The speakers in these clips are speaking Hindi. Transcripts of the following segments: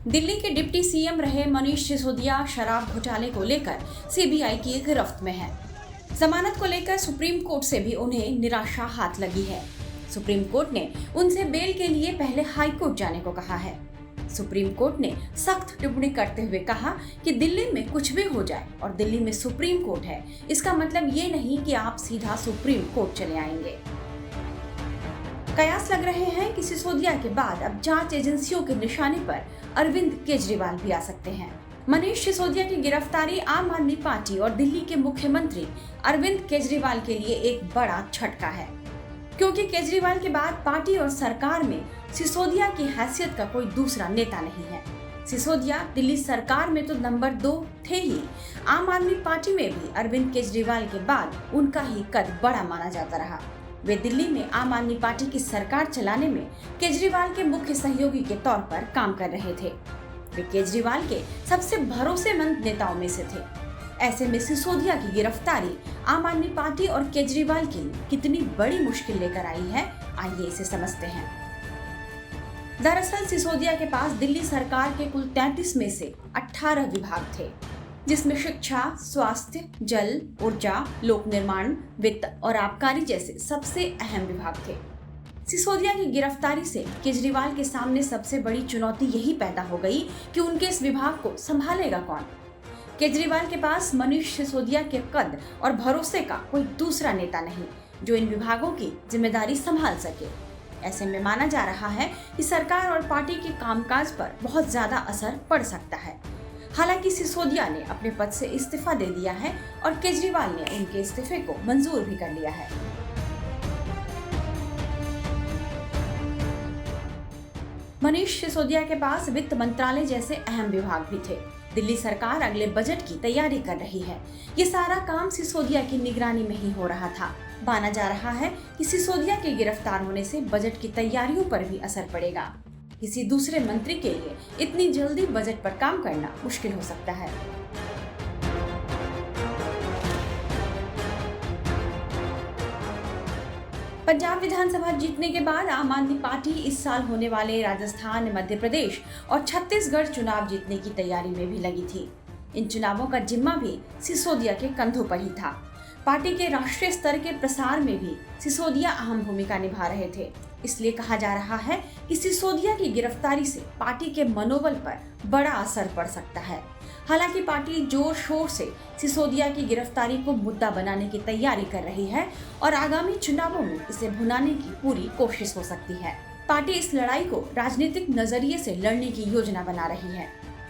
दिल्ली के डिप्टी सीएम रहे मनीष सिसोदिया शराब घोटाले को लेकर सीबीआई की गिरफ्त में है। जमानत को लेकर सुप्रीम कोर्ट से भी उन्हें निराशा हाथ लगी है। सुप्रीम कोर्ट ने उनसे बेल के लिए पहले हाई कोर्ट जाने को कहा है। सुप्रीम कोर्ट ने सख्त टिप्पणी करते हुए कहा कि दिल्ली में कुछ भी हो जाए और दिल्ली में सुप्रीम कोर्ट है, इसका मतलब ये नहीं कि आप सीधा सुप्रीम कोर्ट चले आएंगे। कयास लग रहे हैं कि सिसोदिया के बाद अब जांच एजेंसियों के निशाने पर अरविंद केजरीवाल भी आ सकते हैं। मनीष सिसोदिया की गिरफ्तारी आम आदमी पार्टी और दिल्ली के मुख्यमंत्री अरविंद केजरीवाल के लिए एक बड़ा झटका है, क्योंकि केजरीवाल के बाद पार्टी और सरकार में सिसोदिया की हैसियत का कोई दूसरा नेता नहीं है। सिसोदिया दिल्ली सरकार में तो नंबर 2 थे ही, आम आदमी पार्टी में भी अरविंद केजरीवाल के बाद उनका ही कद बड़ा माना जाता रहा। वे दिल्ली में आम आदमी पार्टी की सरकार चलाने में केजरीवाल के मुख्य सहयोगी के तौर पर काम कर रहे थे। वे केजरीवाल के सबसे भरोसेमंद नेताओं में से थे। ऐसे में सिसोदिया की गिरफ्तारी आम आदमी पार्टी और केजरीवाल के लिए कितनी बड़ी मुश्किल लेकर आई है, आइए इसे समझते हैं। दरअसल सिसोदिया के पास दिल्ली सरकार के कुल 33 में से 18 विभाग थे, जिसमें शिक्षा, स्वास्थ्य, जल, ऊर्जा, लोक निर्माण, वित्त और आबकारी जैसे सबसे अहम विभाग थे। सिसोदिया की गिरफ्तारी से केजरीवाल के सामने सबसे बड़ी चुनौती यही पैदा हो गई कि उनके इस विभाग को संभालेगा कौन। केजरीवाल के पास मनीष सिसोदिया के कद और भरोसे का कोई दूसरा नेता नहीं जो इन विभागों की जिम्मेदारी संभाल सके। ऐसे में माना जा रहा है कि सरकार और पार्टी के कामकाज पर बहुत ज्यादा असर पड़ सकता है। हालांकि सिसोदिया ने अपने पद से इस्तीफा दे दिया है और केजरीवाल ने उनके इस्तीफे को मंजूर भी कर लिया है। मनीष सिसोदिया के पास वित्त मंत्रालय जैसे अहम विभाग भी थे। दिल्ली सरकार अगले बजट की तैयारी कर रही है। ये सारा काम सिसोदिया की निगरानी में ही हो रहा था। माना जा रहा है कि सिसोदिया के गिरफ्तार होने से बजट की तैयारियों पर भी असर पड़ेगा। किसी दूसरे मंत्री के लिए इतनी जल्दी बजट पर काम करना मुश्किल हो सकता है। पंजाब विधानसभा जीतने के बाद आम आदमी पार्टी इस साल होने वाले राजस्थान, मध्य प्रदेश और छत्तीसगढ़ चुनाव जीतने की तैयारी में भी लगी थी। इन चुनावों का जिम्मा भी सिसोदिया के कंधों पर ही था। पार्टी के राष्ट्रीय स्तर के प्रसार में भी सिसोदिया अहम भूमिका निभा रहे थे। इसलिए कहा जा रहा है कि सिसोदिया की गिरफ्तारी से पार्टी के मनोबल पर बड़ा असर पड़ सकता है। हालांकि पार्टी जोर शोर से सिसोदिया की गिरफ्तारी को मुद्दा बनाने की तैयारी कर रही है और आगामी चुनावों में इसे भुनाने की पूरी कोशिश हो सकती है। पार्टी इस लड़ाई को राजनीतिक नजरिए से लड़ने की योजना बना रही है,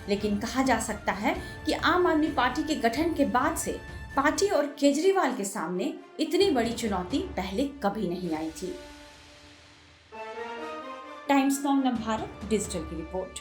लेकिन कहा जा सकता है कि आम आदमी पार्टी के गठन के बाद से पार्टी और केजरीवाल के सामने इतनी बड़ी चुनौती पहले कभी नहीं आई थी। टाइम्स नाउ भारत डिजिटल की रिपोर्ट।